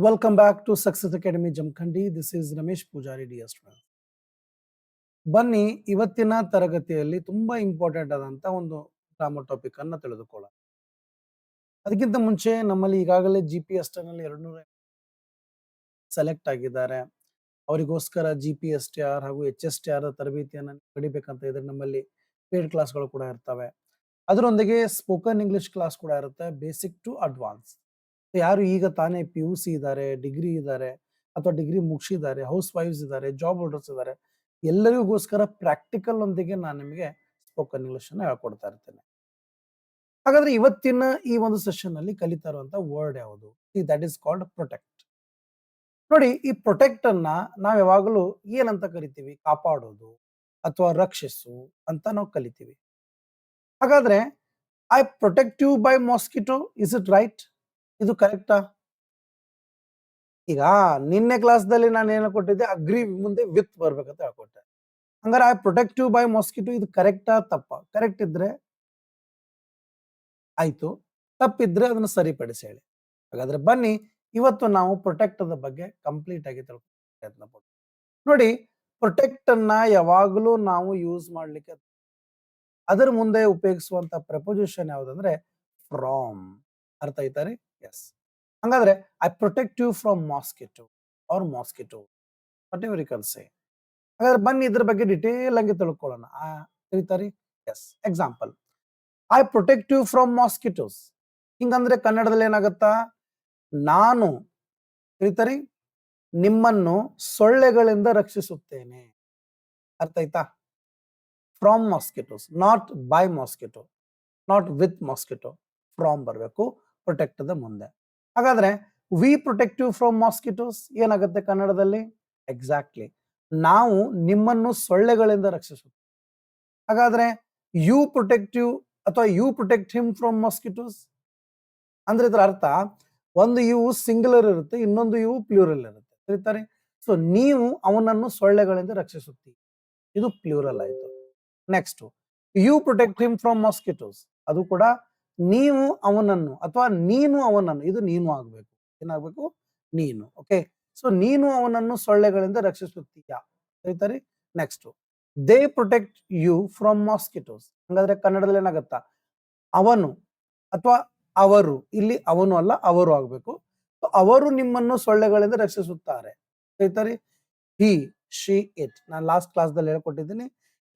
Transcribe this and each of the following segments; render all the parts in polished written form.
Welcome back to Success Academy Jamkhandi. This is Ramesh Pujari dear student. ಬನ್ನಿ ಇವತ್ತಿನ ತರಗತಿಯಲ್ಲಿ ತುಂಬಾ ಇಂಪಾರ್ಟೆಂಟ್ ಆದಂತ ಒಂದು ಗ್ರಾಮರ್ ಟಾಪಿಕ್ ಅನ್ನು ತಿಳಿದುಕೊಳ್ಳೋಣ. ಅದಕ್ಕಿಂತ ಮುಂಚೆ ನಮ್ಮಲ್ಲಿ ಈಗಾಗಲೇ GPS ನಲ್ಲಿ 200 ಸೆಲೆಕ್ಟ್ ಆಗಿದ್ದಾರೆ. ಅವರಿಗೋಸ್ಕರ GPSTR ಹಾಗೂ HSTR ತರಬೇತಿಯನ್ನು ಪಡಿಬೇಕಂತ ಇದ್ರೆ ನಮ್ಮಲ್ಲಿ ಪೇಡ್ ಕ್ಲಾಸ್ಗಳು ಕೂಡ ಇರ್ತವೆ. ಅದರೊಂದಿಗೆ ಸ್ಪೋಕನ್ ಇಂಗ್ಲಿಷ್ ಕ್ಲಾಸ್ ಕೂಡ ಇರುತ್ತೆ, ಬೇಸಿಕ್ ಟು ಅಡ್ವಾನ್ಸ್. ಯಾರು ಈಗ ತಾನೇ PUC ಇದ್ದಾರೆ, ಡಿಗ್ರಿ ಇದ್ದಾರೆ ಅಥವಾ ಡಿಗ್ರಿ ಮುಗಿಸಿದ್ದಾರೆ, ಹೌಸ್ ವೈಫ್ಸ್ ಇದ್ದಾರೆ, ಜಾಬ್ ಹೋಲ್ಡರ್ಸ್ ಇದ್ದಾರೆ, ಎಲ್ಲರಿಗೋಸ್ಕರ ಪ್ರಾಕ್ಟಿಕಲ್ ಒಂದಿಗೆ ನಾನು ನಿಮಗೆ ಸ್ಪೋಕನ್ ಇಂಗ್ಲಿಷ್ ಅನ್ನ ಹೇಳ್ಕೊಡ್ತಾ ಇರ್ತೇನೆ. ಹಾಗಾದ್ರೆ ಇವತ್ತಿನ ಈ ಒಂದು ಸೆಷನ್ ಅಲ್ಲಿ ಕಲಿತಾ ಇರುವಂತ ವರ್ಡ್ ಯಾವುದು? That is called protect. ನೋಡಿ, ಈ ಪ್ರೊಟೆಕ್ಟ್ ಅನ್ನ ನಾವ್ ಯಾವಾಗಲೂ ಏನಂತ ಕರಿತೀವಿ? ಕಾಪಾಡೋದು ಅಥವಾ ರಕ್ಷಿಸು ಅಂತ ನಾವು ಕಲಿತೀವಿ. ಹಾಗಾದ್ರೆ I protect you by mosquito, is it right? ಇದು ಕರೆಕ್ಟಾ? ಈಗ ನಿನ್ನೆ ಕ್ಲಾಸ್ದಲ್ಲಿ ನಾನು ಏನು ಕೊಟ್ಟಿದ್ದೆ, ಅಗ್ರಿ ಮುಂದೆ ವಿತ್ ಬರ್ಬೇಕಂತ ಹೇಳ್ಕೊಟ್ಟೆ. ಹಂಗಾರೆ I protect you by mosquito ಇದು ಕರೆಕ್ಟಾ ತಪ್ಪಾ? ಕರೆಕ್ಟ್ ಇದ್ರೆ ಆಯ್ತು, ತಪ್ಪಿದ್ರೆ ಅದನ್ನ ಸರಿಪಡಿಸಿ ಹೇಳಿ. ಹಾಗಾದ್ರೆ ಬನ್ನಿ ಇವತ್ತು ನಾವು ಪ್ರೊಟೆಕ್ಟ್ ಅದ ಬಗ್ಗೆ ಕಂಪ್ಲೀಟ್ ಆಗಿ ತಿಳ್ಕೊಳ್ಳೋ ಪ್ರಯತ್ನ ಪಡ್ತೀವಿ. ನೋಡಿ, ಪ್ರೊಟೆಕ್ಟ್ ಅನ್ನ ಯಾವಾಗಲೂ ನಾವು ಯೂಸ್ ಮಾಡ್ಲಿಕ್ಕೆ ಅದರ ಮುಂದೆ ಉಪಯೋಗಿಸುವಂತ ಪ್ರಪೋಸಿಷನ್ ಯಾವ್ದಂದ್ರೆ ಫ್ರಾಮ್. ಅರ್ಥ ಆಯ್ತಾರೆ? ಎಸ್. ಹಂಗಾದ್ರೆ I protect you from mosquito or mosquito, whatever you can say. ಹಾಗಾದ್ರೆ ಬನ್ನಿ ಇದ್ರ ಬಗ್ಗೆ ಡಿಟೇಲ್ ಆಗಿ ತಿಳ್ಕೊಳ್ಳೋಣ. ತಿಳಿತಾರಿ? Yes. Example, I protect you from mosquitoes. ಹಿಂಗಂದ್ರೆ ಕನ್ನಡದಲ್ಲಿ ಏನಾಗತ್ತಾ? ನಾನು ತಿಳಿತಾರಿ ನಿಮ್ಮನ್ನು ಸೊಳ್ಳೆಗಳಿಂದ ರಕ್ಷಿಸುತ್ತೇನೆ. ಅರ್ಥ ಆಯ್ತಾ? From mosquitoes, not by mosquito, not with mosquito. From ಬರಬೇಕು ಪ್ರೊಟೆಕ್ಟ್ ದ ಮುಂದೆ. ಹಾಗಾದ್ರೆ we protect you from mosquitoes ಏನಾಗುತ್ತೆ ಕನ್ನಡದಲ್ಲಿ? ಎಕ್ಸಾಕ್ಟ್ಲಿ, ನಾವು ನಿಮ್ಮನ್ನು ಸೊಳ್ಳೆಗಳಿಂದ ರಕ್ಷಿಸುತ್ತೇವೆ. ಹಾಗಾದ್ರೆ ಯು ಪ್ರೊಟೆಕ್ಟ್ ಯು ಅಥವಾ you protect him from mosquitoes ಅಂದ್ರೆ ಇದರ ಅರ್ಥ ಒಂದು ಯು ಸಿಂಗುಲರ್ ಇರುತ್ತೆ, ಇನ್ನೊಂದು ಯು ಪ್ಲೂರಲ್ ಇರುತ್ತೆ. ತಿಳಿತಾರೆ? ಸೊ ನೀವು ಅವನನ್ನು ಸೊಳ್ಳೆಗಳಿಂದ ರಕ್ಷಿಸುತ್ತೀವಿ, ಇದು ಪ್ಲೂರಲ್ ಆಯ್ತು. Next, you protect him from mosquitoes, ಅದು ಕೂಡ ನೀವು ಅವನನ್ನು ಅಥವಾ ನೀನು ಅವನನ್ನು, ಇದು ನೀನು ಆಗ್ಬೇಕು. ಏನಾಗ್ಬೇಕು? ನೀನು. ಓಕೆ, ಸೊ ನೀನು ಅವನನ್ನು ಸೊಳ್ಳೆಗಳಿಂದ ರಕ್ಷಿಸುತ್ತೀಯಾ? ಹೇಳ್ತಾರೆ. Next, they protect you from mosquitoes. ಹಾಗಾದ್ರೆ ಕನ್ನಡದಲ್ಲಿ ಏನಾಗತ್ತಾ? ಅವನು ಅಥವಾ ಅವರು, ಇಲ್ಲಿ ಅವನು ಅಲ್ಲ ಅವರು ಆಗ್ಬೇಕು. ಅವರು ನಿಮ್ಮನ್ನು ಸೊಳ್ಳೆಗಳಿಂದ ರಕ್ಷಿಸುತ್ತಾರೆ. ಹೇಳ್ತಾರೆ ಹಿ, ಶಿ, ಇಟ್. ನಾನು ಲಾಸ್ಟ್ ಕ್ಲಾಸ್ದಲ್ಲಿ ಹೇಳ್ಕೊಟ್ಟಿದ್ದೀನಿ.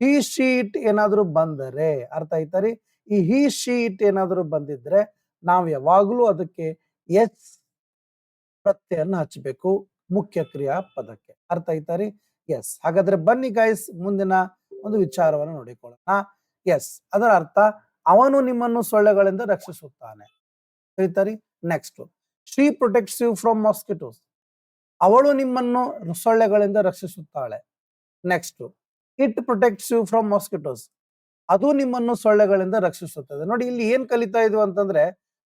ಹಿ, ಶಿ, ಇಟ್ ಏನಾದ್ರು ಬಂದರೆ, ಅರ್ಥ ಆಯ್ತಾರಿ? ಈ ಹಿ, ಶಿ, ಇಟ್ ಏನಾದ್ರು ಬಂದಿದ್ರೆ ನಾವು ಯಾವಾಗ್ಲೂ ಅದಕ್ಕೆ ಎಸ್ ಪ್ರತ್ಯಯನ್ನ ಹಚ್ಚಬೇಕು ಮುಖ್ಯ ಕ್ರಿಯಾ ಪದಕ್ಕೆ. ಅರ್ಥ ಆಯ್ತಾರಿ? ಎಸ್. ಹಾಗಾದ್ರೆ ಬನ್ನಿ ಗೈಸ್ ಮುಂದಿನ ಒಂದು ವಿಚಾರವನ್ನು ನೋಡಿಕೊಳ್ಳೋಣ. ಎಸ್, ಅದರ ಅರ್ಥ ಅವನು ನಿಮ್ಮನ್ನು ಸೊಳ್ಳೆಗಳಿಂದ ರಕ್ಷಿಸುತ್ತಾನೆ. ಹೇಳ್ತಾರಿ? Next, she protects you from mosquitoes, ಅವಳು ನಿಮ್ಮನ್ನು ಸೊಳ್ಳೆಗಳಿಂದ ರಕ್ಷಿಸುತ್ತಾಳೆ. Next, it protects you from mosquitoes, ಅದು ನಿಮ್ಮನ್ನು ಸೊಳ್ಳೆಗಳಿಂದ ರಕ್ಷಿಸುತ್ತದೆ. ನೋಡಿ, ಇಲ್ಲಿ ಏನ್ ಕಲಿತಾ ಇದ್ವಿ ಅಂತಂದ್ರೆ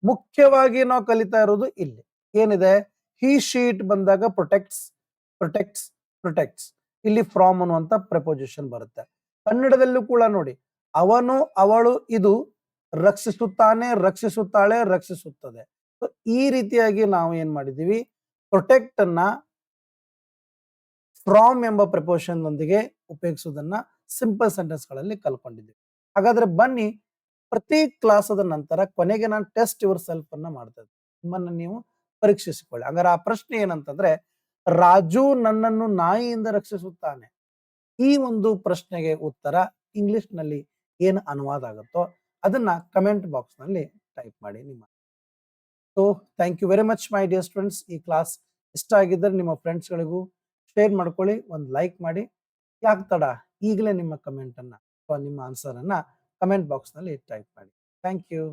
ಮುಖ್ಯವಾಗಿ ನಾವು ಕಲಿತಾ ಇರೋದು ಇಲ್ಲಿ ಏನಿದೆ, ಹಿ, ಶಿ, ಇಟ್ ಬಂದಾಗ ಪ್ರೊಟೆಕ್ಟ್ಸ್ ಪ್ರೊಟೆಕ್ಟ್ಸ್ ಪ್ರೊಟೆಕ್ಟ್ಸ್, ಇಲ್ಲಿ ಫ್ರಾಮ್ ಅನ್ನುವಂತ ಪ್ರಪೋಸಿಷನ್ ಬರುತ್ತೆ. ಕನ್ನಡದಲ್ಲೂ ಕೂಡ ನೋಡಿ, ಅವನು ಅವಳು ಇದು ರಕ್ಷಿಸುತ್ತಾನೆ, ರಕ್ಷಿಸುತ್ತಾಳೆ, ರಕ್ಷಿಸುತ್ತದೆ. ಈ ರೀತಿಯಾಗಿ ನಾವು ಏನ್ ಮಾಡಿದೀವಿ, ಪ್ರೊಟೆಕ್ಟ್ ಅನ್ನ ಫ್ರಾಮ್ ಎಂಬ ಪ್ರಪೋಸಿಷನ್ ನೊಂದಿಗೆ ಉಪಯೋಗಿಸುವುದನ್ನ ಸಿಂಪಲ್ ಸೆಂಟೆನ್ಸ್ ಗಳಲ್ಲಿ ಕಲ್ಕೊಂಡಿದ್ದೀವಿ. ಹಾಗಾದ್ರೆ ಬನ್ನಿ ಪ್ರತಿ ಕ್ಲಾಸ್ ಆದ ನಂತರ ಕೊನೆಗೆ ನಾನು ಟೆಸ್ಟ್ ಯುವರ್ ಸೆಲ್ಫ್ ಅನ್ನ ಮಾಡ್ತಾ ಇದ್ದೀನಿ, ನಿಮ್ಮನ್ನು ನೀವು ಪರೀಕ್ಷಿಸಿಕೊಳ್ಳಿ. ಹಾಗಾದ್ರೆ ಆ ಪ್ರಶ್ನೆ ಏನಂತಂದ್ರೆ, ರಾಜು ನನ್ನನ್ನು ನಾಯಿಯಿಂದ ರಕ್ಷಿಸುತ್ತಾನೆ. ಈ ಒಂದು ಪ್ರಶ್ನೆಗೆ ಉತ್ತರ ಇಂಗ್ಲಿಷ್ ನಲ್ಲಿ ಏನು ಅನುವಾದ ಆಗುತ್ತೋ ಅದನ್ನ ಕಮೆಂಟ್ ಬಾಕ್ಸ್ ನಲ್ಲಿ ಟೈಪ್ ಮಾಡಿ ನಿಮ್ಮ. So thank you very much my dear students. ಈ ಕ್ಲಾಸ್ ಇಷ್ಟ ಆಗಿದ್ದರೆ ನಿಮ್ಮ ಫ್ರೆಂಡ್ಸ್ ಗಳಿಗೂ ಶೇರ್ ಮಾಡ್ಕೊಳ್ಳಿ, ಒಂದು ಲೈಕ್ ಮಾಡಿ. ಯಾಕೆ ತಡ, ಈಗಲೇ ನಿಮ್ಮ ಕಮೆಂಟ್ ಅನ್ನ ಅಥವಾ ನಿಮ್ಮ ಆನ್ಸರ್ ಅನ್ನ ಕಮೆಂಟ್ ಬಾಕ್ಸ್ ನಲ್ಲಿ ಟೈಪ್ ಮಾಡಿ. Thank you.